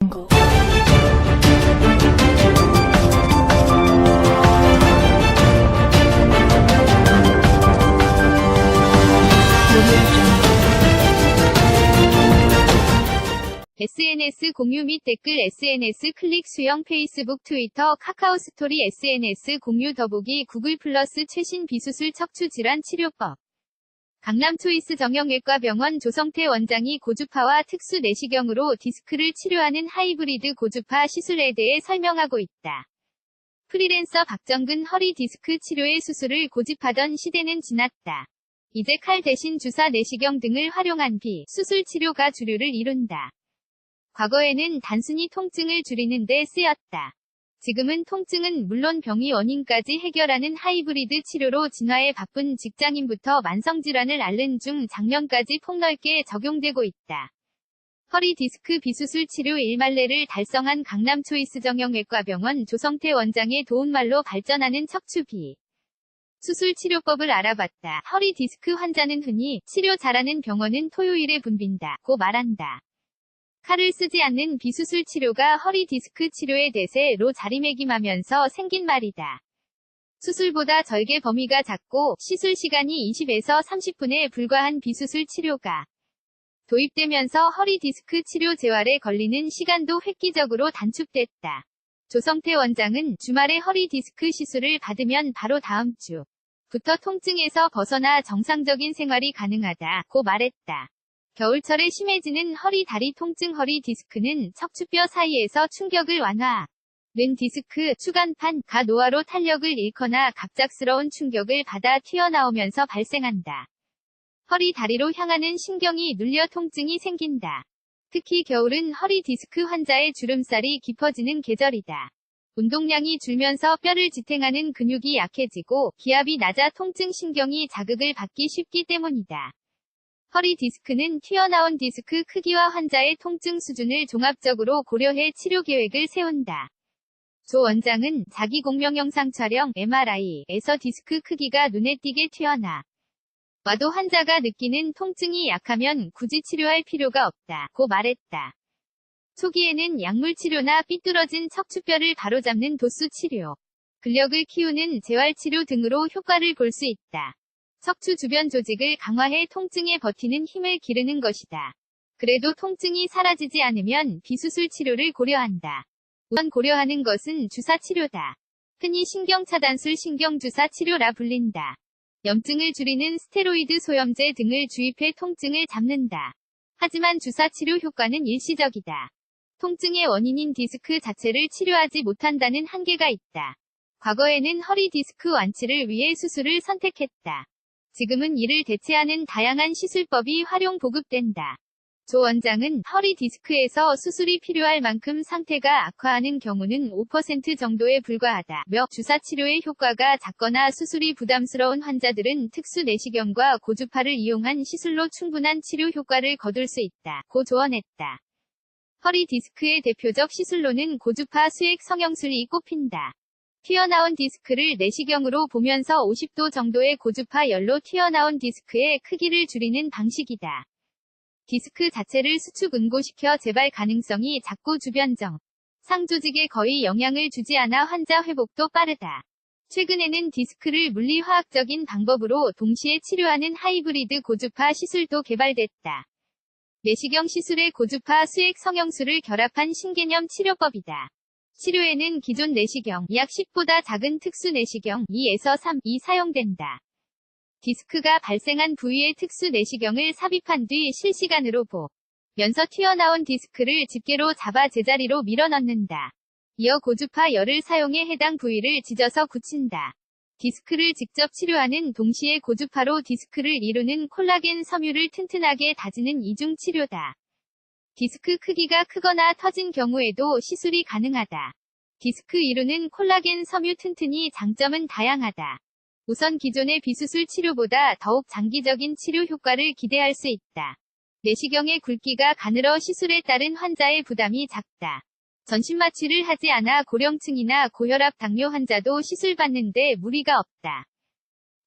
거. SNS 공유 및 댓글 SNS 클릭 수용 페이스북 트위터 카카오 스토리 SNS 공유 더보기 구글 플러스 최신 비수술 척추 질환 치료법. 강남 초이스 정형외과 병원 조성태 원장이 고주파와 특수 내시경으로 디스크를 치료하는 하이브리드 고주파 시술에 대해 설명하고 있다. 프리랜서 박정근 허리 디스크 치료의 수술을 고집하던 시대는 지났다. 이제 칼 대신 주사 내시경 등을 활용한 비수술 치료가 주류를 이룬다. 과거에는 단순히 통증을 줄이는 데 쓰였다. 지금은 통증은 물론 병이 원인까지 해결하는 하이브리드 치료로 진화에 바쁜 직장인부터 만성질환을 앓는 중장년까지 폭넓게 적용되고 있다. 허리 디스크 비수술 치료 1만례를 달성한 강남 초이스 정형외과 병원 조성태 원장의 도움말로 발전하는 척추 비수술 치료법을 알아봤다. 허리 디스크 환자는 흔히 치료 잘하는 병원은 토요일에 붐빈다 고 말한다. 칼을 쓰지 않는 비수술 치료가 허리 디스크 치료의 대세로 자리매김하면서 생긴 말이다. 수술보다 절개 범위가 작고 시술 시간이 20에서 30분에 불과한 비수술 치료가 도입되면서 허리 디스크 치료 재활에 걸리는 시간도 획기적으로 단축됐다. 조성태 원장은 주말에 허리 디스크 시술을 받으면 바로 다음 주부터 통증에서 벗어나 정상적인 생활이 가능하다고 말했다. 겨울철에 심해지는 허리 다리 통증 허리 디스크는 척추뼈 사이에서 충격을 완화하는 디스크, 추간판,가 노화로 탄력을 잃거나 갑작스러운 충격을 받아 튀어나오면서 발생한다. 허리 다리로 향하는 신경이 눌려 통증이 생긴다. 특히 겨울은 허리 디스크 환자의 주름살이 깊어지는 계절이다. 운동량이 줄면서 뼈를 지탱하는 근육이 약해지고 기압이 낮아 통증 신경이 자극을 받기 쉽기 때문이다. 허리 디스크는 튀어나온 디스크 크기와 환자의 통증 수준을 종합적으로 고려해 치료 계획을 세운다. 조 원장은 자기 공명 영상 촬영 MRI에서 디스크 크기가 눈에 띄게 튀어나와도 환자가 느끼는 통증이 약하면 굳이 치료할 필요가 없다고 말했다. 초기에는 약물 치료나 삐뚤어진 척추뼈를 바로잡는 도수 치료, 근력을 키우는 재활 치료 등으로 효과를 볼 수 있다. 척추 주변 조직을 강화해 통증에 버티는 힘을 기르는 것이다. 그래도 통증이 사라지지 않으면 비수술 치료를 고려한다. 우선 고려하는 것은 주사 치료다. 흔히 신경차단술 신경주사 치료라 불린다. 염증을 줄이는 스테로이드 소염제 등을 주입해 통증을 잡는다. 하지만 주사 치료 효과는 일시적이다. 통증의 원인인 디스크 자체를 치료하지 못한다는 한계가 있다. 과거에는 허리 디스크 완치를 위해 수술을 선택했다. 지금은 이를 대체하는 다양한 시술법이 활용 보급된다. 조 원장은 허리 디스크에서 수술이 필요할 만큼 상태가 악화하는 경우는 5% 정도에 불과하다며 주사 치료의 효과가 작거나 수술이 부담스러운 환자들은 특수 내시경과 고주파를 이용한 시술로 충분한 치료 효과를 거둘 수 있다고 조언했다. 허리 디스크의 대표적 시술로는 고주파 수액 성형술이 꼽힌다. 튀어나온 디스크를 내시경으로 보면서 50도 정도의 고주파 열로 튀어나온 디스크의 크기를 줄이는 방식이다. 디스크 자체를 수축 응고시켜 재발 가능성이 작고 주변정 상조직에 거의 영향을 주지 않아 환자 회복도 빠르다. 최근에는 디스크를 물리화학적인 방법으로 동시에 치료하는 하이브리드 고주파 시술도 개발됐다. 내시경 시술에 고주파 수액 성형술을 결합한 신개념 치료법이다. 치료에는 기존 내시경, 약 10보다 작은 특수 내시경, 2에서 3이 사용된다. 디스크가 발생한 부위에 특수 내시경을 삽입한 뒤 실시간으로 보면서 튀어나온 디스크를 집게로 잡아 제자리로 밀어넣는다. 이어 고주파 열을 사용해 해당 부위를 찢어서 굳힌다. 디스크를 직접 치료하는 동시에 고주파로 디스크를 이루는 콜라겐 섬유를 튼튼하게 다지는 이중 치료다. 디스크 크기가 크거나 터진 경우에도 시술이 가능하다. 디스크 이루는 콜라겐 섬유 튼튼이 장점은 다양하다. 우선 기존의 비수술 치료보다 더욱 장기적인 치료 효과를 기대할 수 있다. 내시경의 굵기가 가늘어 시술에 따른 환자의 부담이 작다. 전신 마취를 하지 않아 고령층이나 고혈압 당뇨 환자도 시술 받는데 무리가 없다.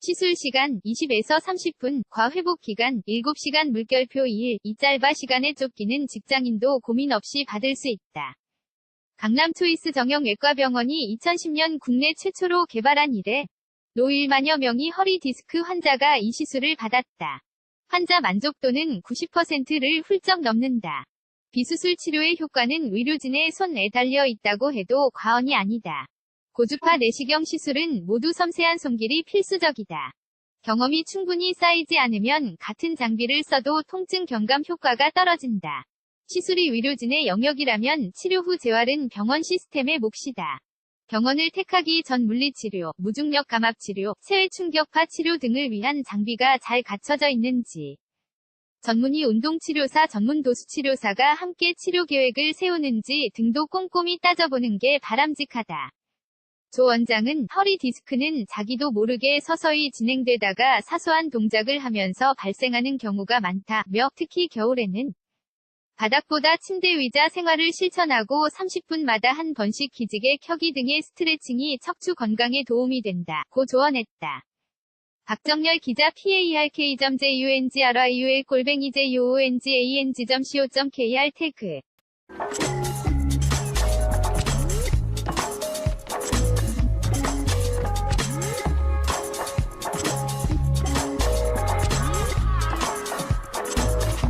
시술 시간 20에서 30분, 과회복 기간 7시간 물결표 2일, 이 짧아 시간에 쫓기는 직장인도 고민 없이 받을 수 있다. 강남 초이스 정형외과병원이 2010년 국내 최초로 개발한 이래 노 1만여 명이 허리 디스크 환자가 이 시술을 받았다. 환자 만족도는 90%를 훌쩍 넘는다. 비수술 치료의 효과는 의료진의 손에 달려 있다고 해도 과언이 아니다. 고주파 내시경 시술은 모두 섬세한 손길이 필수적이다. 경험이 충분히 쌓이지 않으면 같은 장비를 써도 통증 경감 효과가 떨어진다. 시술이 의료진의 영역이라면 치료 후 재활은 병원 시스템의 몫이다. 병원을 택하기 전 물리치료, 무중력 감압치료, 체외 충격파 치료 등을 위한 장비가 잘 갖춰져 있는지, 전문의 운동치료사 전문 도수치료사가 함께 치료 계획을 세우는지 등도 꼼꼼히 따져보는 게 바람직하다. 조 원장은 허리 디스크는 자기도 모르게 서서히 진행되다가 사소한 동작을 하면서 발생하는 경우가 많다며 특히 겨울에는 바닥보다 침대 의자 생활을 실천하고 30분마다 한 번씩 기지개 켜기 등의 스트레칭이 척추 건강에 도움이 된다고 조언했다. 박정열 기자 PARK.JUNGRIUL-JOONGANG.CO.KR 태그